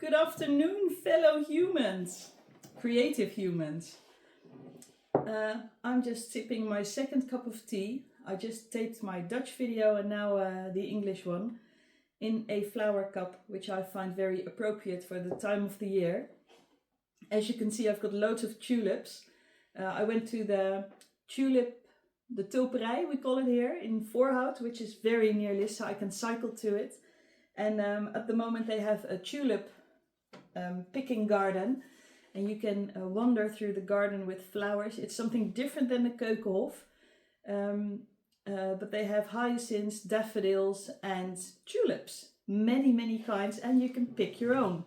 good afternoon, fellow humans, creative humans. I'm just sipping my second cup of tea. I just taped my Dutch video and now the English one in a flower cup, which I find very appropriate for the time of the year. As you can see, I've got loads of tulips. I went to the tulperij, we call it here, in Voorhout, which is very near Lisse. I can cycle to it. And at the moment they have a tulip picking garden. And you can wander through the garden with flowers. It's something different than the Keukenhof. But they have hyacinths, daffodils and tulips. Many, many kinds. And you can pick your own.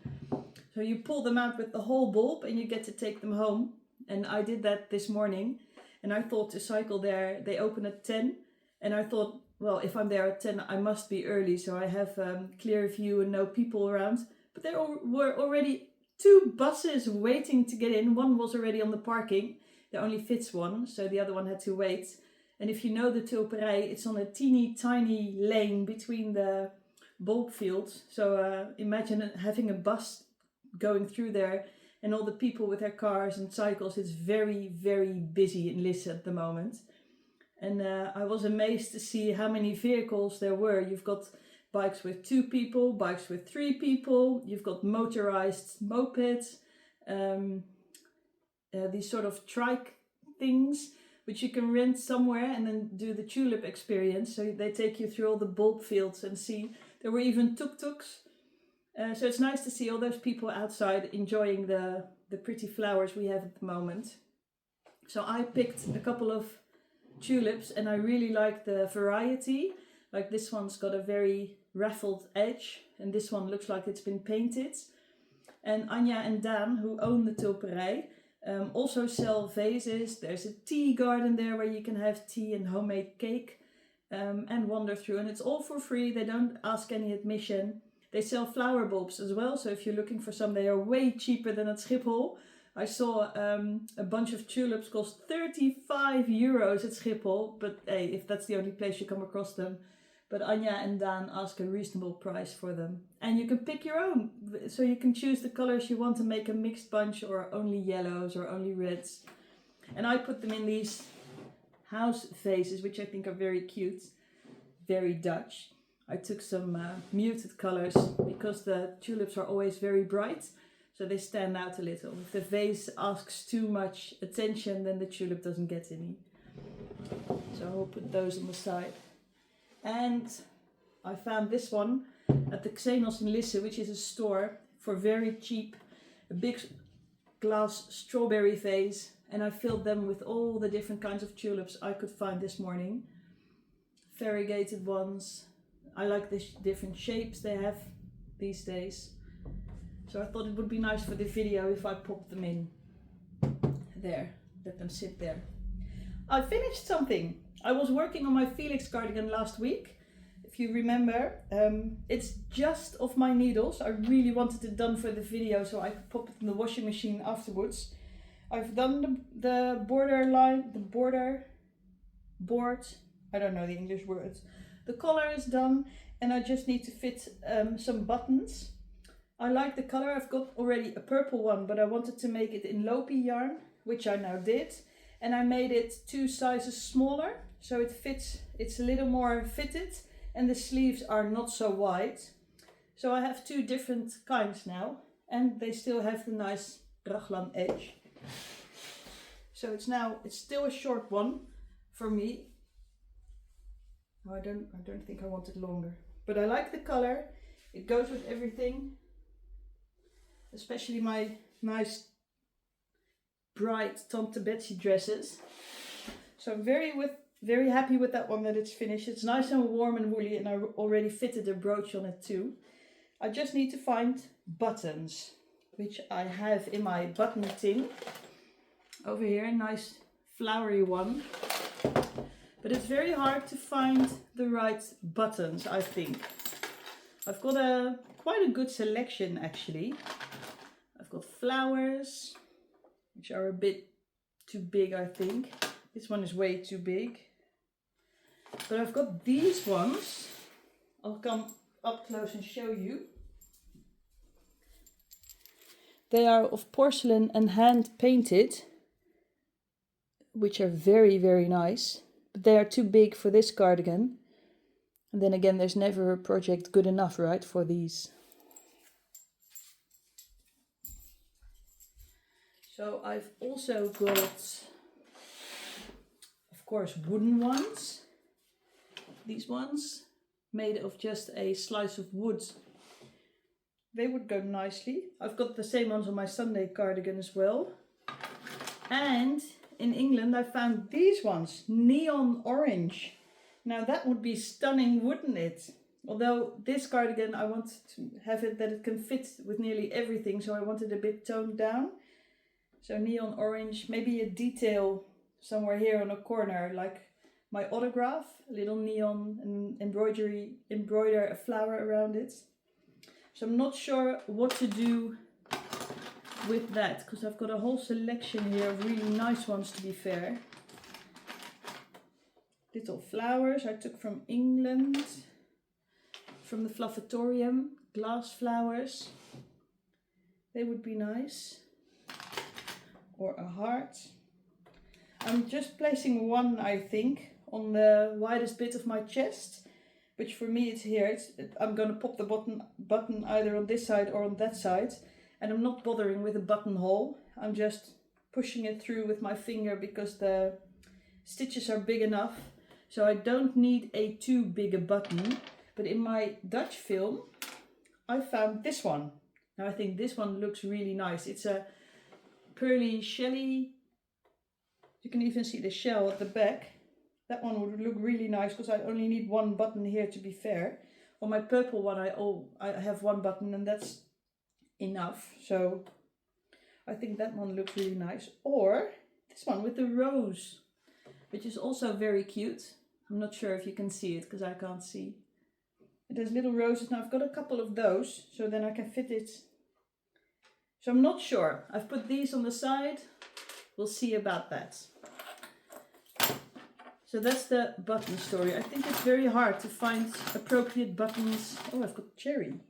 So you pull them out with the whole bulb and you get to take them home. And I did that this morning. And I thought to cycle there, they open at 10. And I thought, well, if I'm there at 10, I must be early. So I have clear view and no people around. But there were already 2 buses waiting to get in. One was already on the parking. There only fits one, so the other one had to wait. And if you know the tulperij, it's on a teeny tiny lane between the bulb fields. So imagine having a bus going through there and all the people with their cars and cycles. It's very, very busy in Lisse at the moment. And I was amazed to see how many vehicles there were. You've got bikes with 2 people, bikes with 3 people. You've got motorized mopeds, these sort of trike things, which you can rent somewhere and then do the tulip experience. So they take you through all the bulb fields and see. There were even tuk-tuks. So it's nice to see all those people outside enjoying the pretty flowers we have at the moment. So I picked a couple of tulips and I really like the variety. Like this one's got a very raffled edge and this one looks like it's been painted. And Anja and Daan, who own the tulperij, also sell vases. There's a tea garden there where you can have tea and homemade cake and wander through. And it's all for free. They don't ask any admission. They sell flower bulbs as well. So if you're looking for some, they are way cheaper than at Schiphol. I saw a bunch of tulips cost 35 euros at Schiphol. But hey, if that's the only place you come across them. But Anja and Daan ask a reasonable price for them. And you can pick your own. So you can choose the colors you want to make a mixed bunch or only yellows or only reds. And I put them in these house vases, which I think are very cute. Very Dutch. I took some muted colors because the tulips are always very bright. So they stand out a little. If the vase asks too much attention, then the tulip doesn't get any. So I'll put those on the side. And I found this one at the Xenos in Lisse, which is a store for very cheap. A big glass strawberry vase. And I filled them with all the different kinds of tulips I could find this morning. Variegated ones. I like the different shapes they have these days. So I thought it would be nice for the video if I popped them in there. Let them sit there. I finished something. I was working on my Felix cardigan last week. If you remember, it's just off my needles. I really wanted it done for the video so I could pop it in the washing machine afterwards. I've done the border line, I don't know the English words. The collar is done and I just need to fit some buttons. I like the color. I've got already a purple one, but I wanted to make it in Lopi yarn, which I now did. And I made it 2 sizes smaller, so it fits, it's a little more fitted and the sleeves are not so wide. So I have 2 different kinds now and they still have the nice raglan edge. So it's still a short one for me. No, I don't think I want it longer. But I like the color. It goes with everything. Especially my nice bright Tante Betsy dresses. So I'm very happy with that one that it's finished. It's nice and warm and woolly and I already fitted a brooch on it too. I just need to find buttons, which I have in my button tin. Over here, a nice flowery one. But it's very hard to find the right buttons, I think. I've got quite a good selection actually. I've got flowers, which are a bit too big, I think. This one is way too big. But I've got these ones. I'll come up close and show you. They are of porcelain and hand painted, which are very, very nice. But they are too big for this cardigan. And then again, there's never a project good enough, right, for these. So I've also got, of course, wooden ones. These ones, made of just a slice of wood. They would go nicely. I've got the same ones on my Sunday cardigan as well. And in England I found these ones, neon orange. Now that would be stunning, wouldn't it? Although this cardigan, I want to have it that it can fit with nearly everything, so I want it a bit toned down. So neon orange, maybe a detail somewhere here on a corner, like my autograph, a little neon and embroider a flower around it. So I'm not sure what to do with that, because I've got a whole selection here of really nice ones, to be fair. Little flowers I took from England, from the Fluffatorium, glass flowers. They would be nice. Or a heart. I'm just placing one, I think, on the widest bit of my chest, which for me it's here. I'm going to pop the button either on this side or on that side, and I'm not bothering with a buttonhole. I'm just pushing it through with my finger because the stitches are big enough, so I don't need a too big a button. But in my Dutch film I found this one. Now I think this one looks really nice. It's a pearly shelly. You can even see the shell at the back. That one would look really nice because I only need one button here, to be fair. On my purple one I have one button and that's enough. So I think that one looks really nice. Or this one with the rose, which is also very cute. I'm not sure if you can see it because I can't see. It has little roses. Now I've got a couple of those, so then I can fit it. So I'm not sure. I've put these on the side. We'll see about that. So that's the button story. I think it's very hard to find appropriate buttons. Oh, I've got cherry.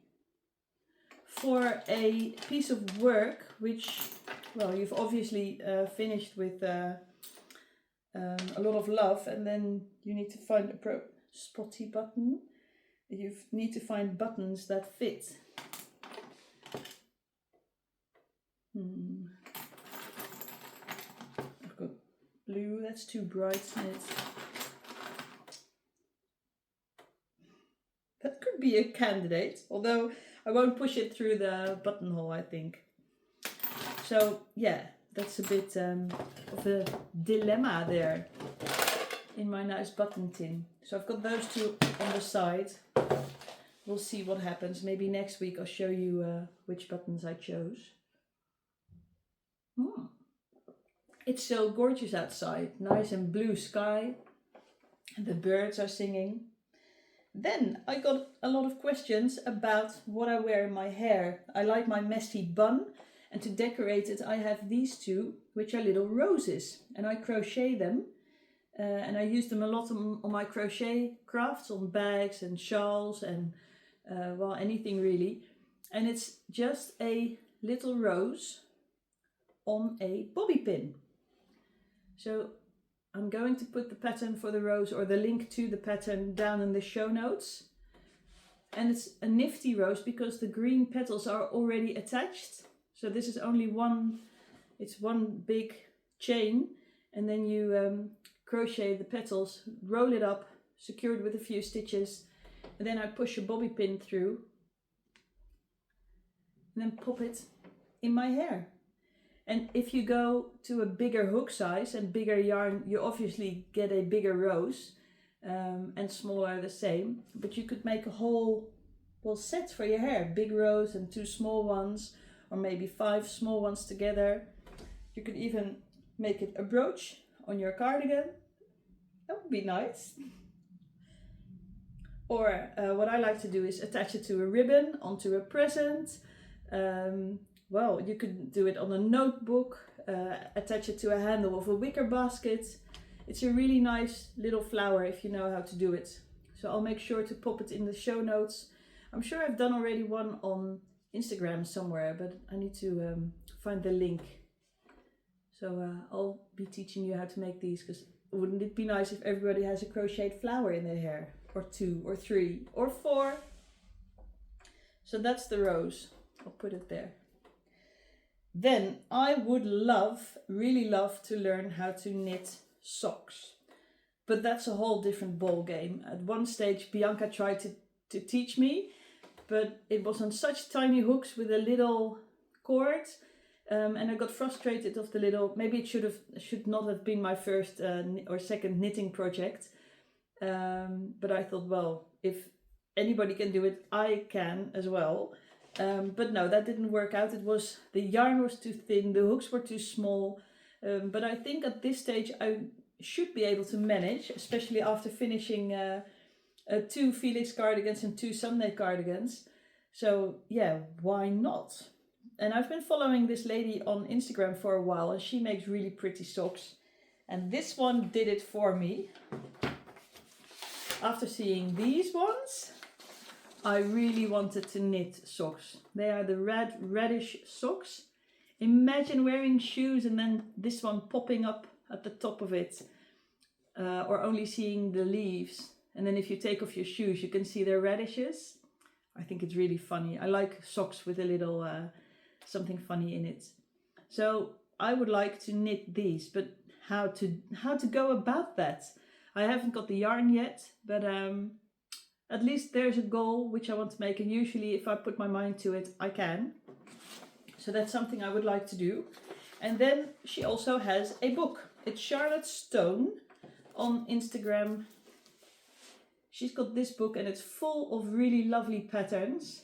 For a piece of work which, well, you've obviously finished with a lot of love, and then you need to find a spotty button. You need to find buttons that fit. I've got blue, that's too bright, isn't it? That could be a candidate, although I won't push it through the buttonhole, I think. So yeah, that's a bit of a dilemma there in my nice button tin. So I've got those two on the side. We'll see what happens. Maybe next week I'll show you which buttons I chose. It's so gorgeous outside. Nice and blue sky. And the birds are singing. Then I got a lot of questions about what I wear in my hair. I like my messy bun, and to decorate it I have these two, which are little roses, and I crochet them. And I use them a lot on my crochet crafts, on bags and shawls and well, anything really. And it's just a little rose on a bobby pin. So I'm going to put the pattern for the rose, or the link to the pattern, down in the show notes. And it's a nifty rose because the green petals are already attached. So this is only one, it's one big chain, and then you crochet the petals, roll it up, secure it with a few stitches, and then I push a bobby pin through and then pop it in my hair. And if you go to a bigger hook size and bigger yarn, you obviously get a bigger rose, and smaller the same. But you could make a whole, well, set for your hair. Big rose and two small ones, or maybe 5 small ones together. You could even make it a brooch on your cardigan. That would be nice. Or what I like to do is attach it to a ribbon, onto a present. Well, you could do it on a notebook, attach it to a handle of a wicker basket. It's a really nice little flower if you know how to do it. So I'll make sure to pop it in the show notes. I'm sure I've done already one on Instagram somewhere, but I need to find the link. So I'll be teaching you how to make these, because wouldn't it be nice if everybody has a crocheted flower in their hair, or 2 or 3 or 4. So that's the rose. I'll put it there. Then I would really love to learn how to knit socks. But that's a whole different ball game. At one stage Bianca tried to teach me, but it was on such tiny hooks with a little cord. And I got frustrated of the little, maybe it should not have been my first or second knitting project. But I thought, well, if anybody can do it, I can as well. But no, that didn't work out. The yarn was too thin, the hooks were too small. But I think at this stage I should be able to manage, especially after finishing 2 Felix cardigans and 2 Sunday cardigans. So yeah, why not? And I've been following this lady on Instagram for a while, and she makes really pretty socks. And this one did it for me. After seeing these ones, I really wanted to knit socks. They are the radish socks. Imagine wearing shoes and then this one popping up at the top of it. Or only seeing the leaves. And then if you take off your shoes, you can see their radishes. I think it's really funny. I like socks with a little something funny in it. So I would like to knit these, but how to go about that? I haven't got the yarn yet, but at least there's a goal which I want to make, and usually if I put my mind to it, I can. So that's something I would like to do. And then she also has a book. It's sl.st on Instagram. She's got this book and it's full of really lovely patterns.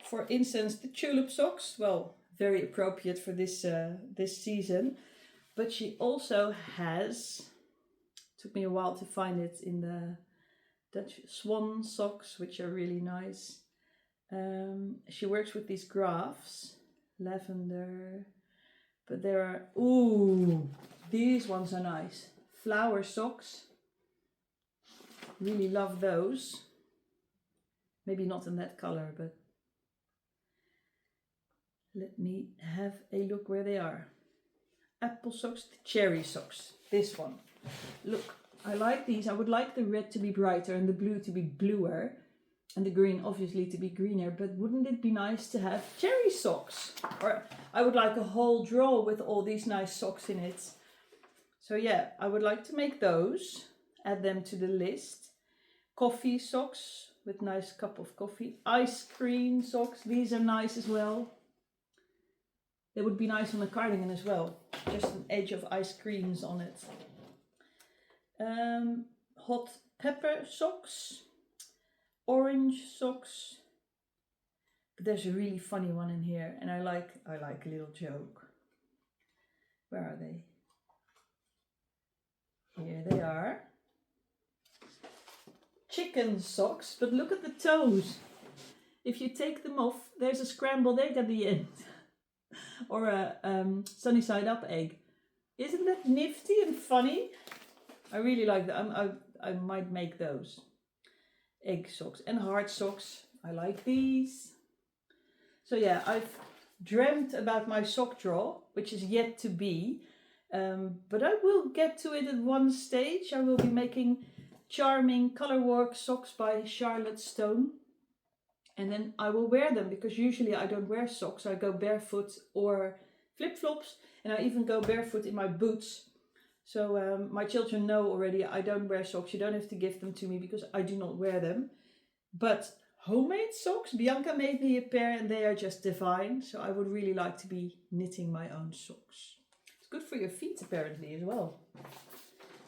For instance, the tulip socks, well, very appropriate for this season. But she also has, took me a while to find it, in the Dutch swan socks, which are really nice. She works with these graphs, lavender, but there are, ooh, these ones are nice. Flower socks, really love those. Maybe not in that color, but let me have a look where they are. Apple socks, the cherry socks, this one. Look, I like these. I would like the red to be brighter and the blue to be bluer. And the green obviously to be greener. But wouldn't it be nice to have cherry socks? Or I would like a whole drawer with all these nice socks in it. So yeah, I would like to make those. Add them to the list. Coffee socks with nice cup of coffee. Ice cream socks, these are nice as well. They would be nice on a cardigan as well. Just an edge of ice creams on it. Hot pepper socks. Orange socks. But there's a really funny one in here. And I like a little joke. Where are they? Here they are. Chicken socks. But look at the toes. If you take them off, there's a scrambled egg at the end. Or a sunny side up egg. Isn't that nifty and funny? I really like that. I might make those. Egg socks and heart socks. I like these. So yeah, I've dreamt about my sock drawer, which is yet to be. But I will get to it at one stage. I will be making charming colorwork socks by sl.st. And then I will wear them, because usually I don't wear socks. I go barefoot or flip-flops, and I even go barefoot in my boots. So my children know already I don't wear socks. You don't have to give them to me because I do not wear them. But homemade socks, Bianca made me a pair and they are just divine. So I would really like to be knitting my own socks. It's good for your feet apparently as well.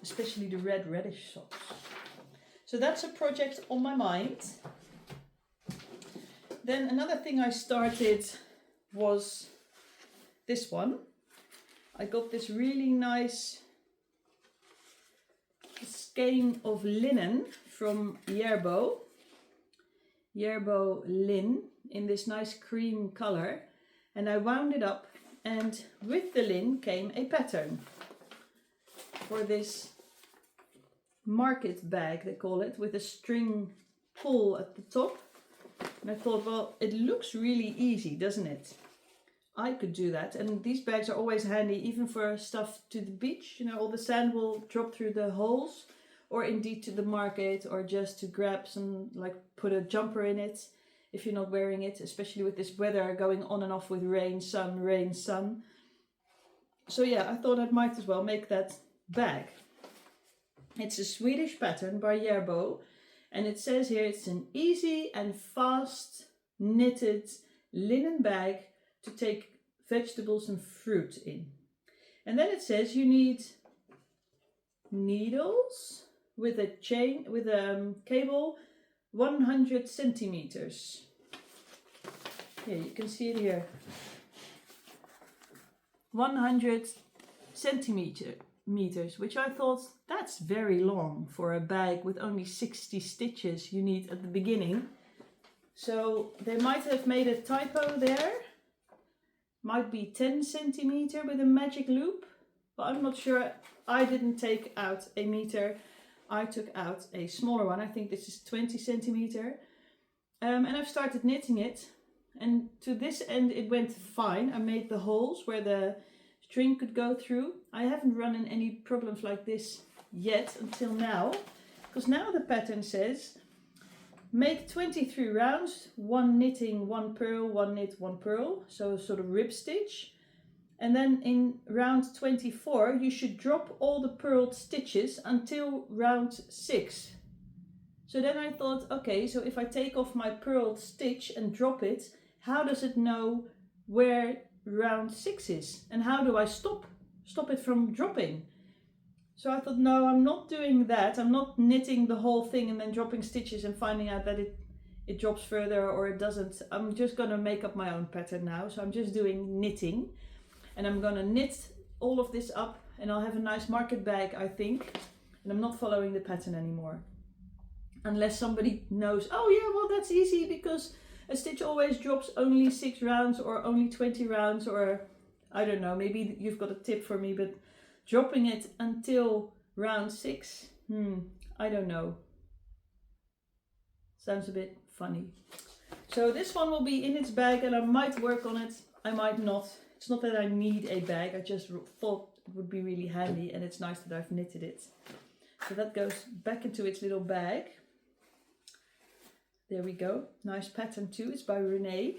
Especially the red radish socks. So that's a project on my mind. Then another thing I started was this one. I got this really nice skein of linen from Yerbo Lin in this nice cream color, and I wound it up, and with the lin came a pattern for this market bag, they call it, with a string pull at the top. And I thought, well, it looks really easy, doesn't it? I could do that. And these bags are always handy, even for stuff to the beach. You know, all the sand will drop through the holes, or indeed to the market, or just to grab some, like put a jumper in it if you're not wearing it, especially with this weather going on and off with rain, sun, rain, sun. So yeah, I thought I might as well make that bag. It's a Swedish pattern by Järbo, and it says here it's an easy and fast knitted linen bag to take vegetables and fruit in. And then it says you need needles with a chain, with a cable 100 centimeters. Here, you can see it here. 100 centimeters, which I thought that's very long for a bag with only 60 stitches you need at the beginning. So they might have made a typo there. Might be 10 centimeter with a magic loop, but I'm not sure. I didn't take out a meter. I took out a smaller one. I think this is 20 centimeter. And I've started knitting it. And to this end it went fine. I made the holes where the string could go through. I haven't run into any problems like this yet until now. Because now the pattern says make 23 rounds, 1 knitting, 1 purl, 1 knit, 1 purl. So a sort of rib stitch. And then in round 24 you should drop all the purled stitches until round 6. So then I thought, okay, so if I take off my purled stitch and drop it, how does it know where round 6 is? And how do I stop it from dropping? So I thought, no, I'm not doing that. I'm not knitting the whole thing and then dropping stitches and finding out that it drops further or it doesn't. I'm just going to make up my own pattern now. So I'm just doing knitting. And I'm going to knit all of this up and I'll have a nice market bag, I think. And I'm not following the pattern anymore. Unless somebody knows, oh yeah, well that's easy because a stitch always drops only 6 rounds or only 20 rounds, or I don't know, maybe you've got a tip for me, but dropping it until round 6, I don't know. Sounds a bit funny. So this one will be in its bag and I might work on it, I might not. It's not that I need a bag, I just thought it would be really handy and it's nice that I've knitted it. So that goes back into its little bag. There we go. Nice pattern too. It's by Renee.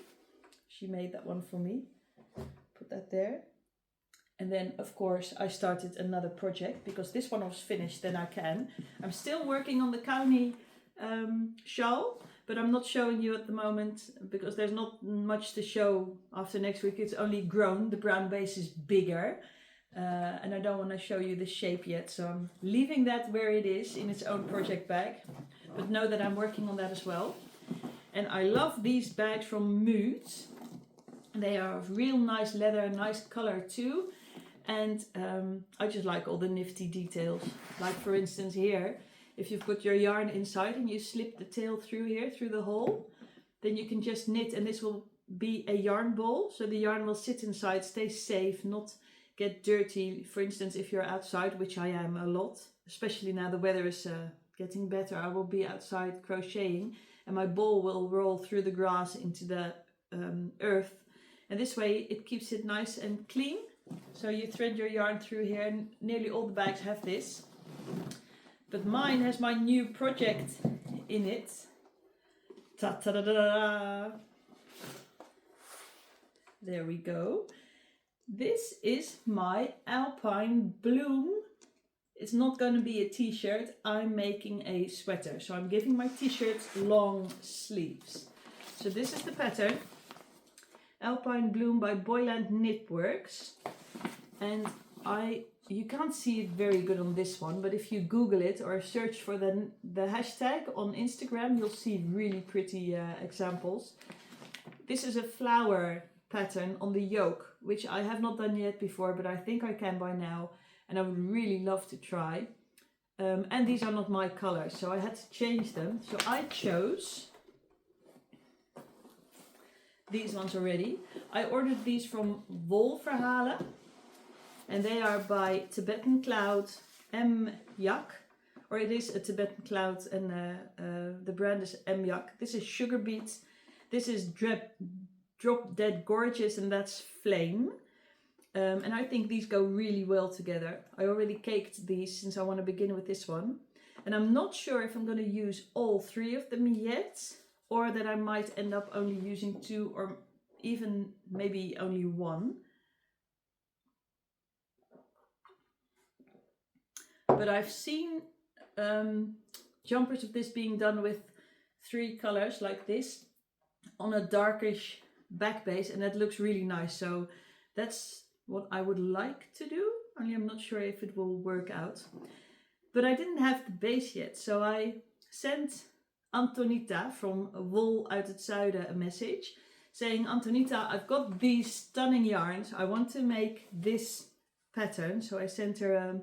She made that one for me. Put that there. And then of course I started another project because this one was finished, then I can. I'm still working on the County shawl, but I'm not showing you at the moment because there's not much to show after next week. It's only grown. The brown base is bigger. And I don't want to show you the shape yet, so I'm leaving that where it is in its own project bag. But know that I'm working on that as well. And I love these bags from Mood. They are of real nice leather, nice color too. And I just like all the nifty details. Like for instance here, if you put your yarn inside and you slip the tail through here, through the hole, then you can just knit and this will be a yarn ball. So the yarn will sit inside, stay safe, not get dirty. For instance, if you're outside, which I am a lot, especially now the weather is getting better, I will be outside crocheting and my ball will roll through the grass into the earth. And this way it keeps it nice and clean. So you thread your yarn through here and nearly all the bags have this. But mine has my new project in it. Ta-ta-da-da-da! There we go. This is my Alpine Bloom. It's not going to be a t-shirt. I'm making a sweater. So I'm giving my t-shirts long sleeves. So this is the pattern. Alpine Bloom by Boyland Knitworks. And you can't see it very good on this one, but if you Google it or search for the hashtag on Instagram, you'll see really pretty examples. This is a flower pattern on the yoke, which I have not done yet before, but I think I can by now, and I would really love to try. And these are not my colors, so I had to change them. So I chose these ones already. I ordered these from Wolverhalen, and they are by Tibetan Cloud M Yak, or it is a Tibetan Cloud, and the brand is M Yak. This is sugar beet This is Drop Dead Gorgeous, and that's Flame. And I think these go really well together. I already caked these since I want to begin with this one. And I'm not sure if I'm going to use all 3 of them yet, or that I might end up only using 2 or even maybe only 1. But I've seen jumpers of this being done with 3 colors like this on a darkish back base, and that looks really nice. So that's what I would like to do, only I'm not sure if it will work out. But I didn't have the base yet, so I sent Antonita from Wol uit het Zuiden a message saying, Antonita, I've got these stunning yarns, I want to make this pattern. So I sent her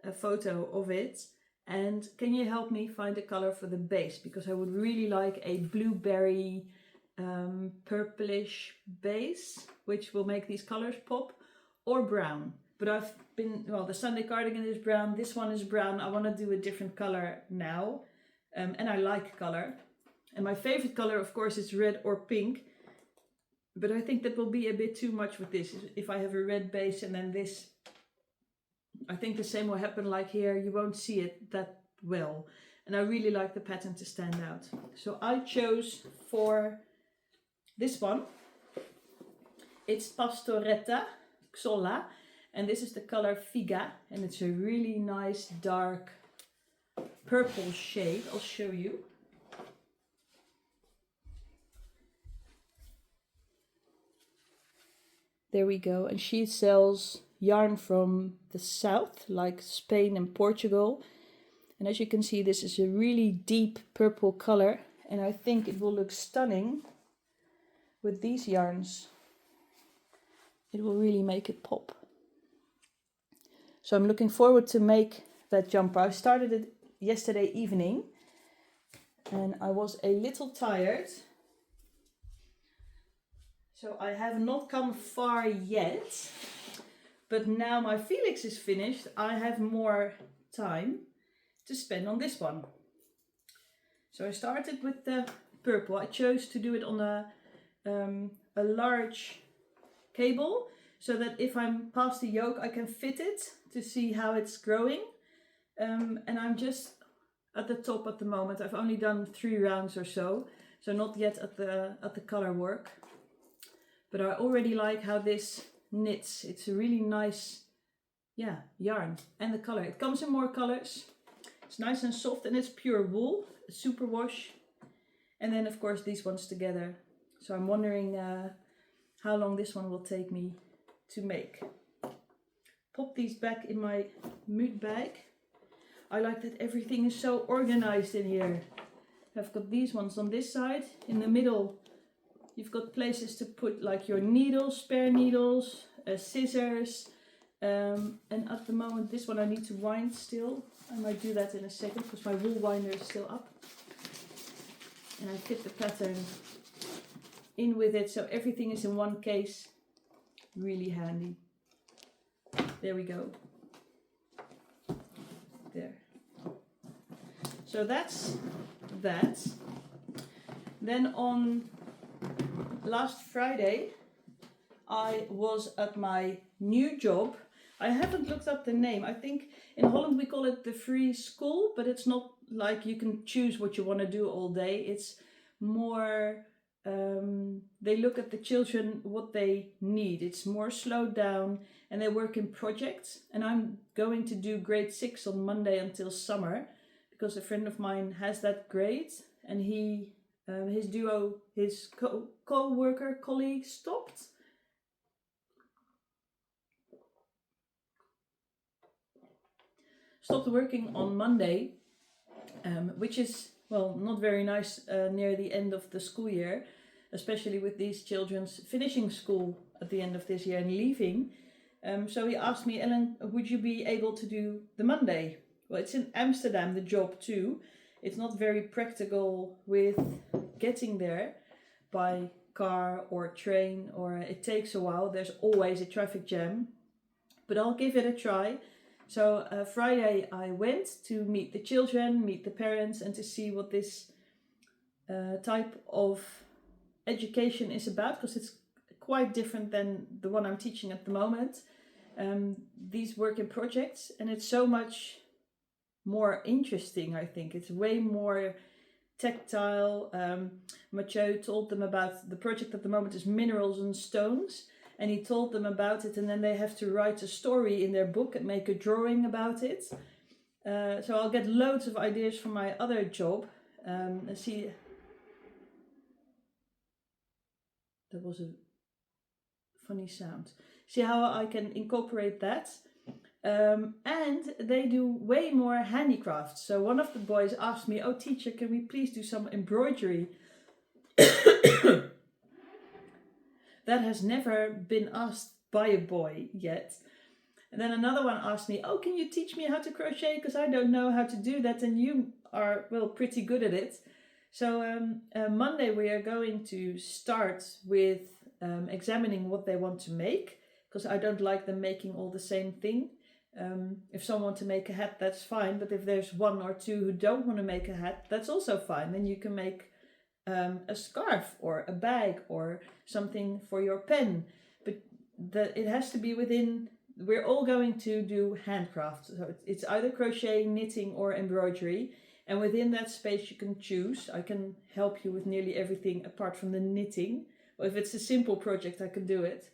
a photo of it, and can you help me find a color for the base, because I would really like a blueberry purplish base which will make these colors pop, or brown. But I've been, well, the Sunday cardigan is brown, this one is brown. I want to do a different color now, and I like color, and my favorite color of course is red or pink, but I think that will be a bit too much with this. If I have a red base and then this, I think the same will happen like here, you won't see it that well, and I really like the pattern to stand out. So I chose for this one, it's Pastoretta Xolla, and this is the color Figa, and it's a really nice dark purple shade. I'll show you. There we go, and she sells yarn from the south, like Spain and Portugal. And as you can see, this is a really deep purple color, and I think it will look stunning with these yarns. It will really make it pop. So I'm looking forward to make that jumper. I started it yesterday evening and I was a little tired. So I have not come far yet, but now my Felix is finished, I have more time to spend on this one. So I started with the purple. I chose to do it on a large cable, so that if I'm past the yoke I can fit it to see how it's growing. And I'm just at the top at the moment. I've only done 3 rounds or so, so not yet at the color work. But I already like how this knits. It's a really nice, yeah, yarn. And the color, it comes in more colors. It's nice and soft, and it's pure wool, a super wash. And then of course these ones together. So I'm wondering how long this one will take me to make. Pop these back in my mud bag. I like that everything is so organized in here. I've got these ones on this side. In the middle you've got places to put like your needles, spare needles, scissors. And at the moment this one I need to wind still. I might do that in a second because my wool winder is still up. And I fit the pattern in with it, so everything is in one case. Really handy. There we go. There. So that's that. Then on last Friday I was at my new job. I haven't looked up the name. I think in Holland we call it the free school, but it's not like you can choose what you want to do all day. It's more they look at the children, what they need. It's more slowed down, and they work in projects. And I'm going to do grade 6 on Monday until summer, because a friend of mine has that grade, and he his duo, his co-worker colleague stopped working on Monday, which is, well, not very nice near the end of the school year, especially with these children's finishing school at the end of this year and leaving. So he asked me, Ellen, would you be able to do the Monday? Well, it's in Amsterdam, the job too. It's not very practical with getting there by car or train, or it takes a while. There's always a traffic jam, but I'll give it a try. So Friday I went to meet the children, meet the parents, and to see what this type of education is about, because it's quite different than the one I'm teaching at the moment. These work in projects, and it's so much more interesting, I think. It's way more tactile. Mathieu told them about the project at the moment is minerals and stones, and he told them about it, and then they have to write a story in their book and make a drawing about it. So I'll get loads of ideas from my other job. And see, that was a funny sound. See how I can incorporate that. And they do way more handicrafts. So one of the boys asked me, "Oh teacher, can we please do some embroidery?" That has never been asked by a boy yet. And then another one asked me, "Oh, can you teach me how to crochet? Because I don't know how to do that, and you are, well, pretty good at it." So Monday we are going to start with examining what they want to make, because I don't like them making all the same thing. If someone wants to make a hat, that's fine. But if there's one or two who don't want to make a hat, that's also fine. Then you can make a scarf or a bag or something for your pen. But it has to be within, we're all going to do handcraft. So it's either crochet, knitting or embroidery. And within that space you can choose. I can help you with nearly everything apart from the knitting. Or if it's a simple project, I can do it.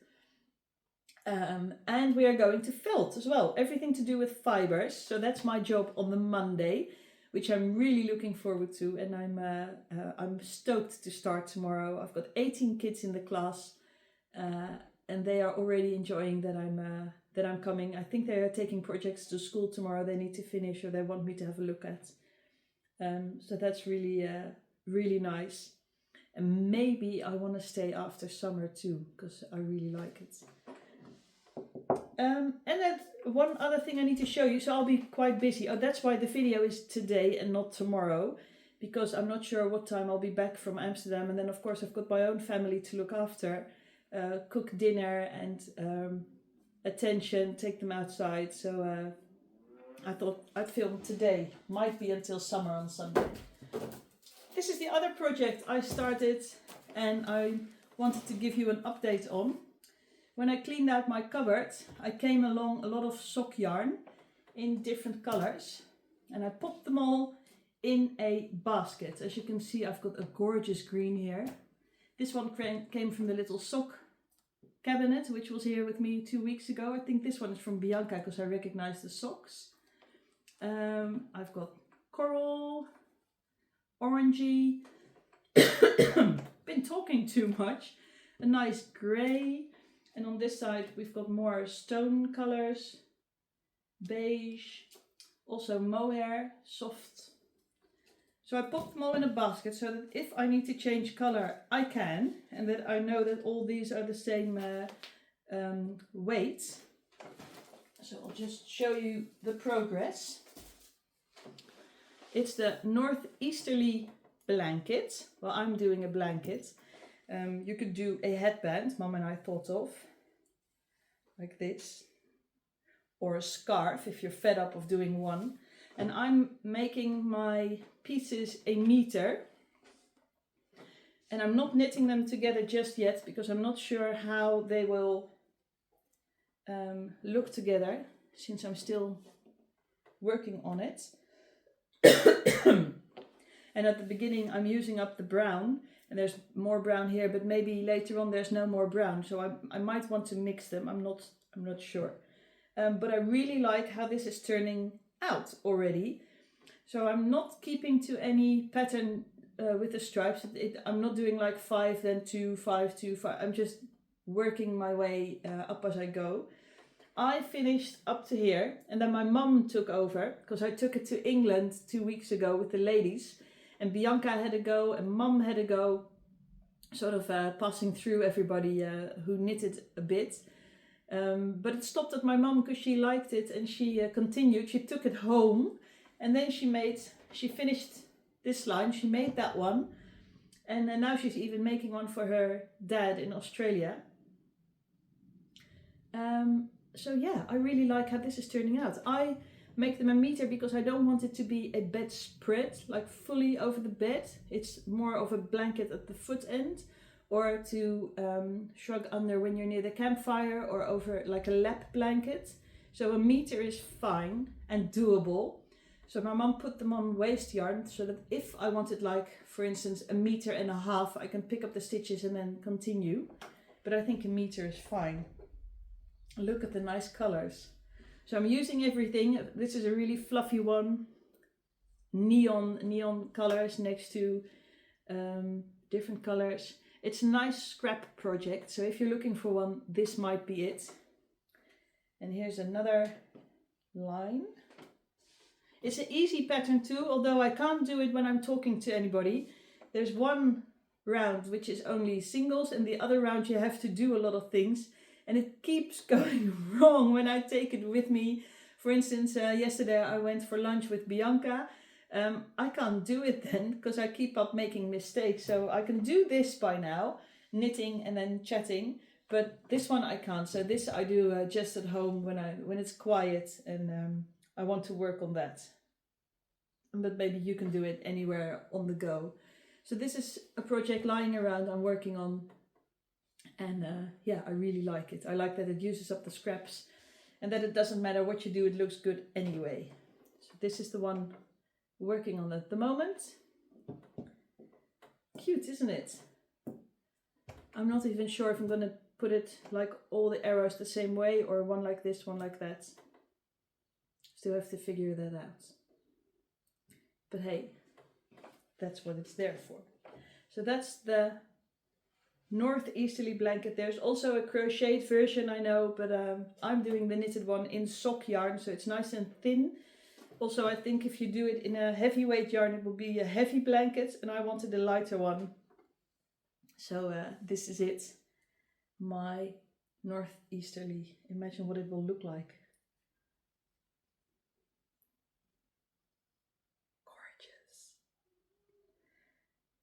And we are going to felt as well. Everything to do with fibers. So that's my job on the Monday, which I'm really looking forward to. And I'm stoked to start tomorrow. I've got 18 kids in the class, and they are already enjoying that I'm coming. I think they are taking projects to school tomorrow. They need to finish, or they want me to have a look at. So that's really really nice. And maybe I want to stay after summer too, because I really like it. And then one other thing I need to show you, so I'll be quite busy. Oh, that's why the video is today and not tomorrow, because I'm not sure what time I'll be back from Amsterdam. And then of course I've got my own family to look after, cook dinner and attention, take them outside. So I thought I'd film today, might be until summer on Sunday. This is the other project I started and I wanted to give you an update on. When I cleaned out my cupboard, I came along a lot of sock yarn in different colors, and I popped them all in a basket. As you can see, I've got a gorgeous green here. This one came from the little sock cabinet, which was here with me 2 weeks ago. I think this one is from Bianca, because I recognize the socks. I've got coral, orangey, been talking too much, a nice grey. And on this side we've got more stone colors, beige, also mohair, soft. So I popped them all in a basket so that if I need to change color, I can, and that I know that all these are the same weight. So I'll just show you the progress. It's the northeasterly blanket. Well, I'm doing a blanket. You could do a headband, Mum and I thought of, like this, or a scarf if you're fed up of doing one. And I'm making my pieces a meter, and I'm not knitting them together just yet because I'm not sure how they will look together, since I'm still working on it. And at the beginning I'm using up the brown, and there's more brown here, but maybe later on there's no more brown, so I might want to mix them. I'm not sure. But I really like how this is turning out already. So I'm not keeping to any pattern with the stripes. I'm not doing like 5, then 2, 5, 2, 5. I'm just working my way up as I go. I finished up to here, and then my mum took over, because I took it to England 2 weeks ago with the ladies. And Bianca had a go, and Mum had a go, sort of passing through everybody who knitted a bit. But it stopped at my mum because she liked it, and she continued. She took it home, and then she finished this line. She made that one, and now she's even making one for her dad in Australia. So yeah, I really like how this is turning out. I make them a meter because I don't want it to be a bedspread, like fully over the bed. It's more of a blanket at the foot end, or to shrug under when you're near the campfire or over like a lap blanket. So a meter is fine and doable. So my mom put them on waist yarn so that if I wanted, like, for instance, 1.5 meters, I can pick up the stitches and then continue. But I think 1 meter is fine. Look at the nice colors. So I'm using everything. This is a really fluffy one. Neon colors next to different colors. It's a nice scrap project. So if you're looking for one, this might be it. And here's another line. It's an easy pattern too, although I can't do it when I'm talking to anybody. There's one round which is only singles, and the other round you have to do a lot of things, and it keeps going wrong when I take it with me. For instance, yesterday I went for lunch with Bianca. I can't do it then because I keep up making mistakes. So I can do this by now, knitting and then chatting, but this one I can't. So this I do just at home when it's quiet, and I want to work on that. But maybe you can do it anywhere on the go. So this is a project lying around I'm working on, and yeah, I really like it. I like that it uses up the scraps and that it doesn't matter what you do, it looks good anyway. So this is the one working on at the moment. Cute, isn't it? I'm not even sure if I'm going to put it like all the arrows the same way, or one like this, one like that. Still have to figure that out. But hey, that's what it's there for. So that's the northeasterly blanket. There's also a crocheted version, I know, but I'm doing the knitted one in sock yarn, so it's nice and thin. Also, I think if you do it in a heavyweight yarn, it will be a heavy blanket, and I wanted a lighter one. So this is it. My northeasterly. Imagine what it will look like. Gorgeous.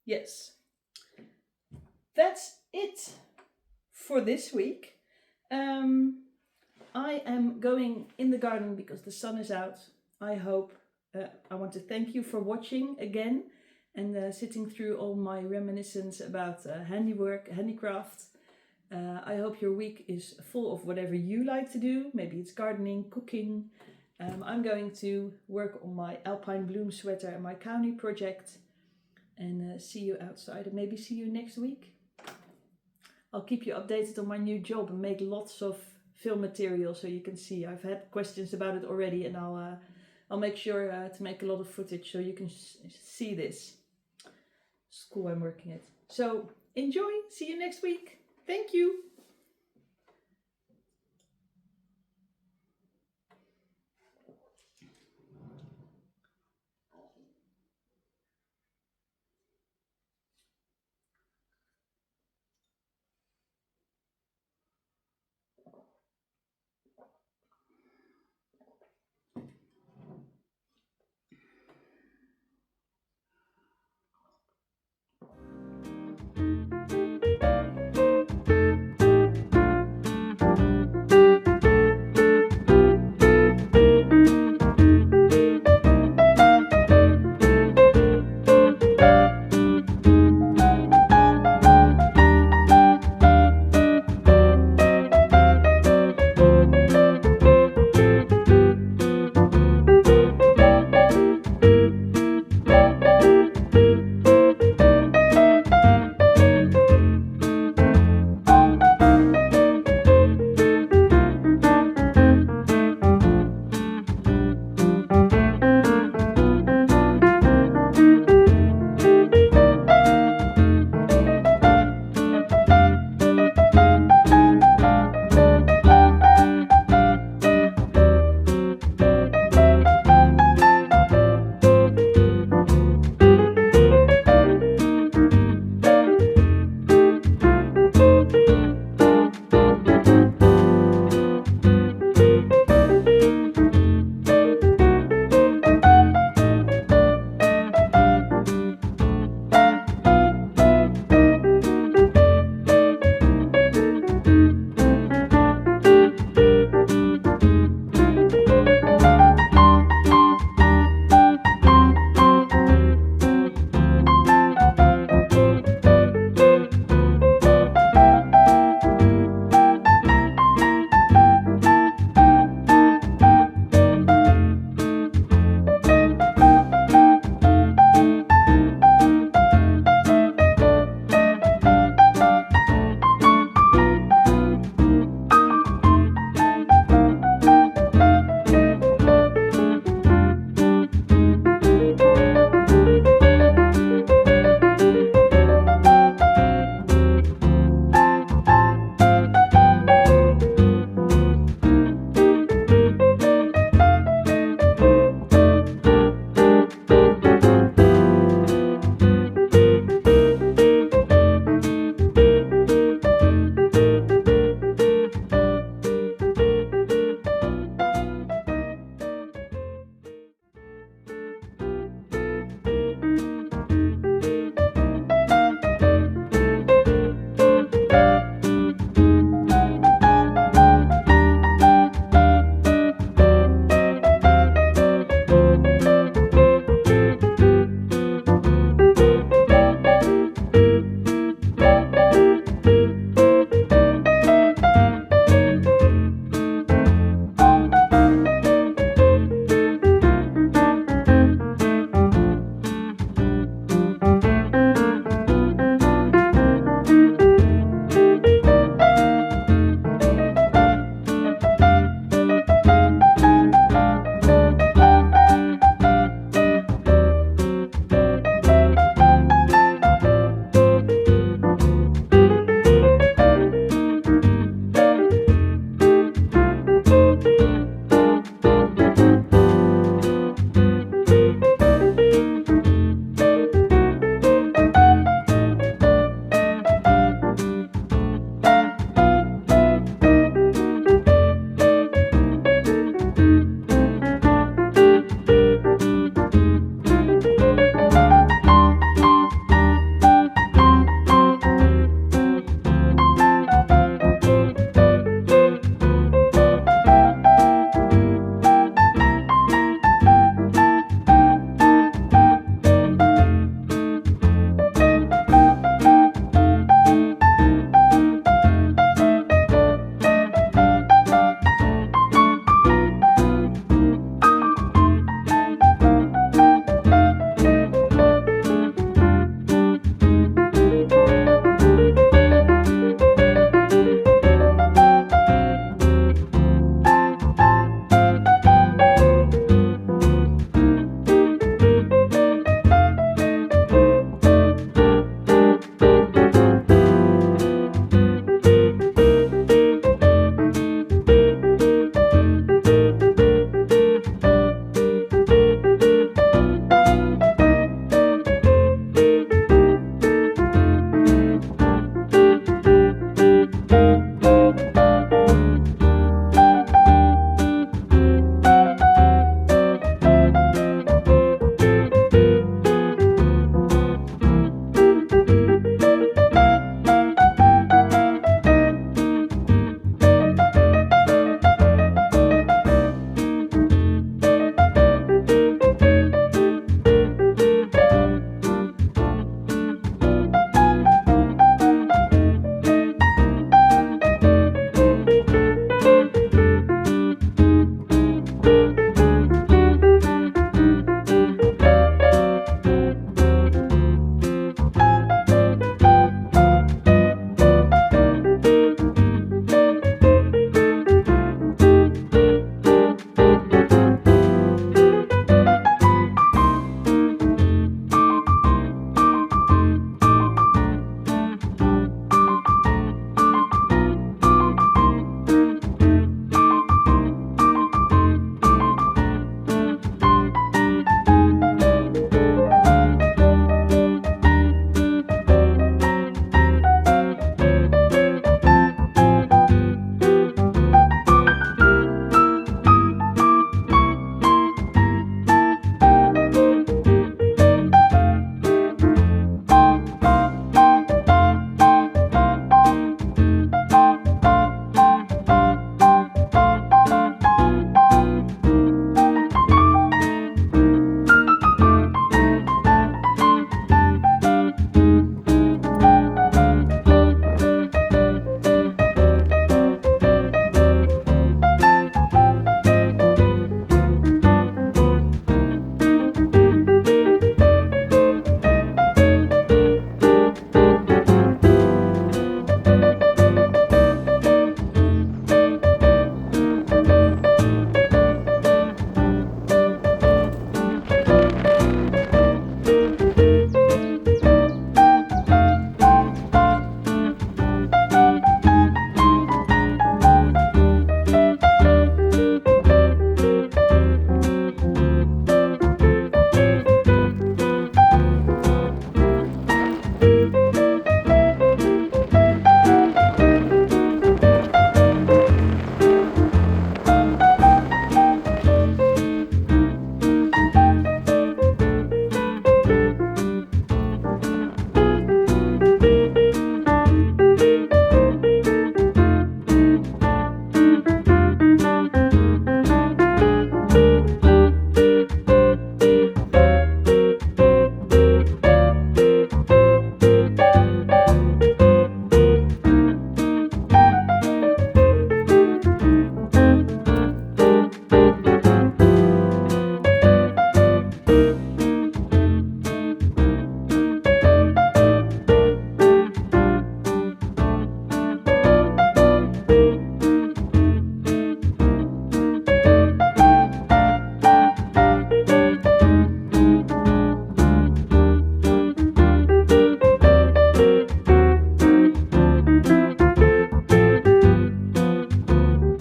Yes. That's it for this week. I am going in the garden because the sun is out. I hope. I want to thank you for watching again and sitting through all my reminiscence about handiwork, handicraft. I hope your week is full of whatever you like to do. Maybe it's gardening, cooking. I'm going to work on my alpine bloom sweater and my county project, and see you outside, and maybe see you next week. I'll keep you updated on my new job and make lots of film material so you can see. I've had questions about it already, and I'll make sure to make a lot of footage so you can see this school I'm working at. So enjoy, see you next week. Thank you.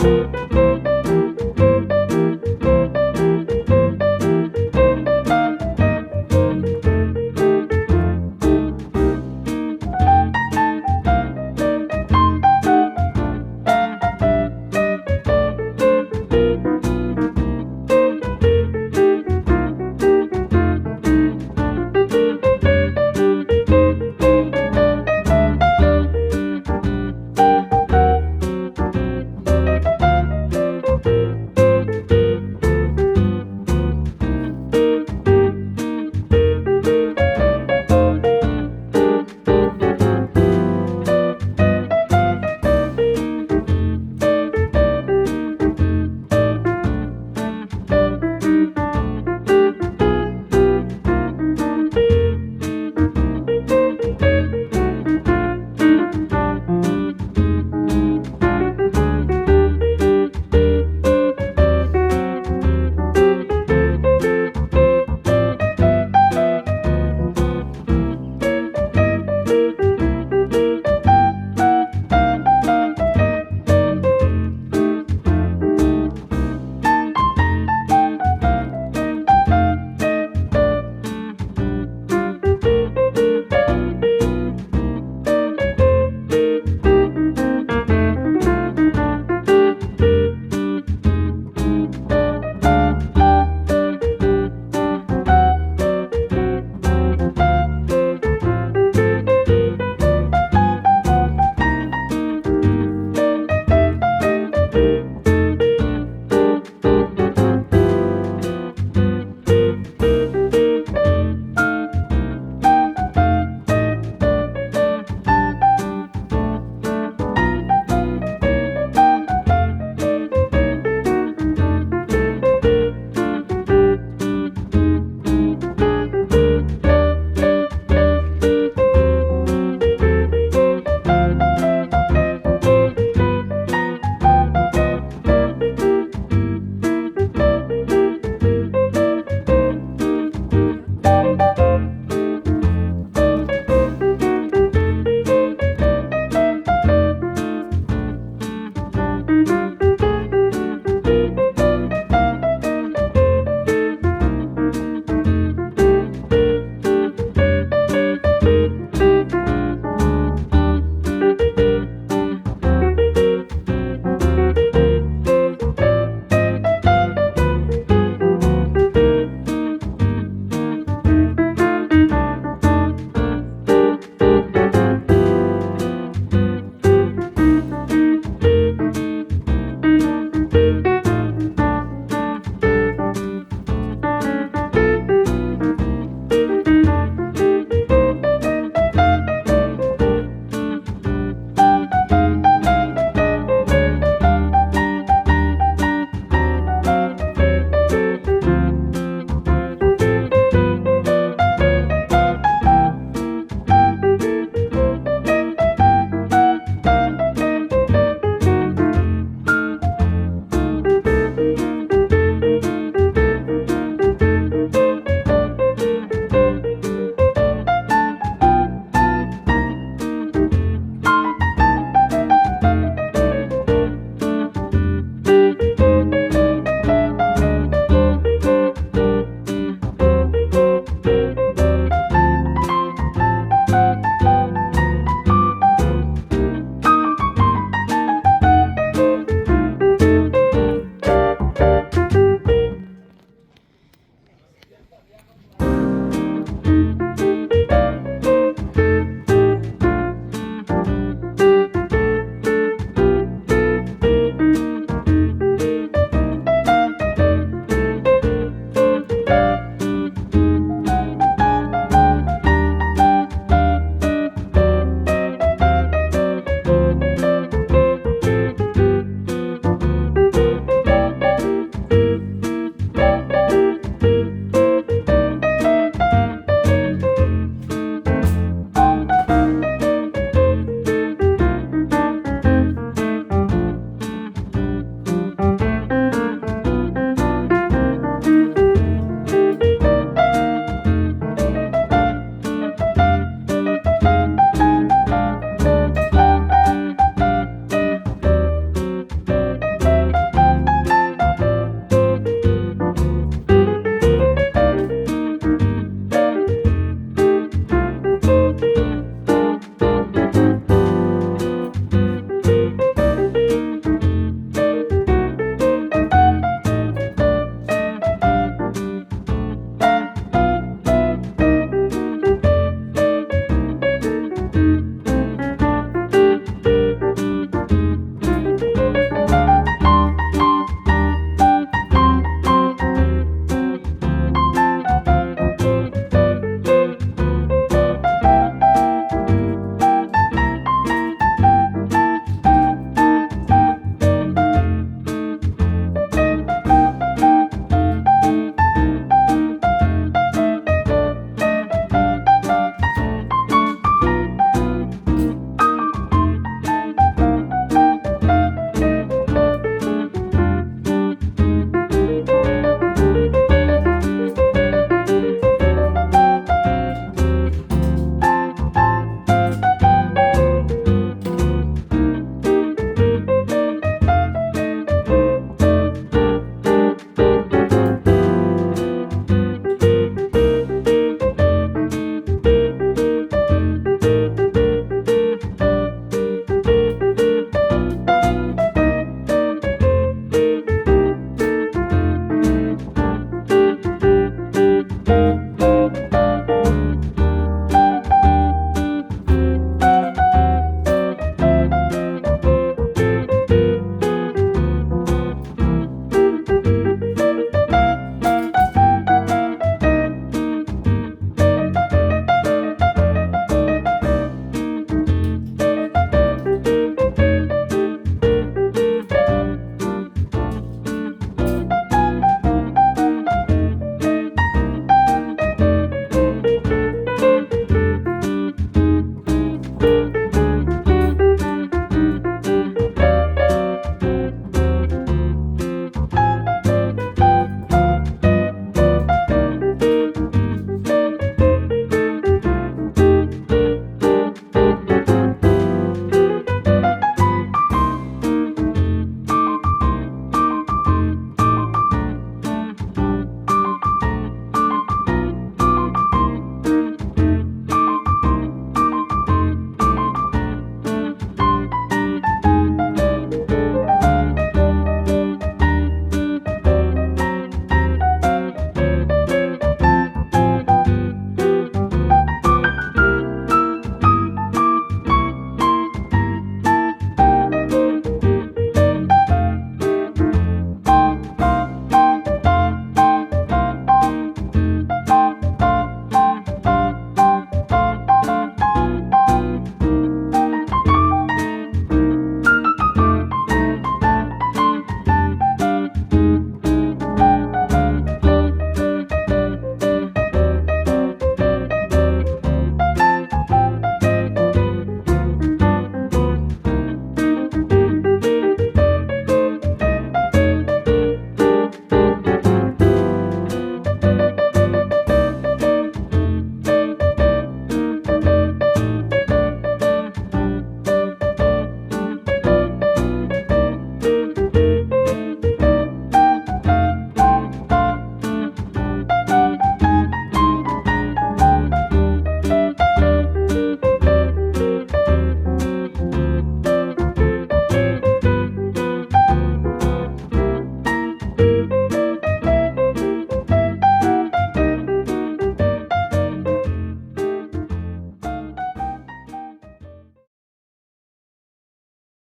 Bye.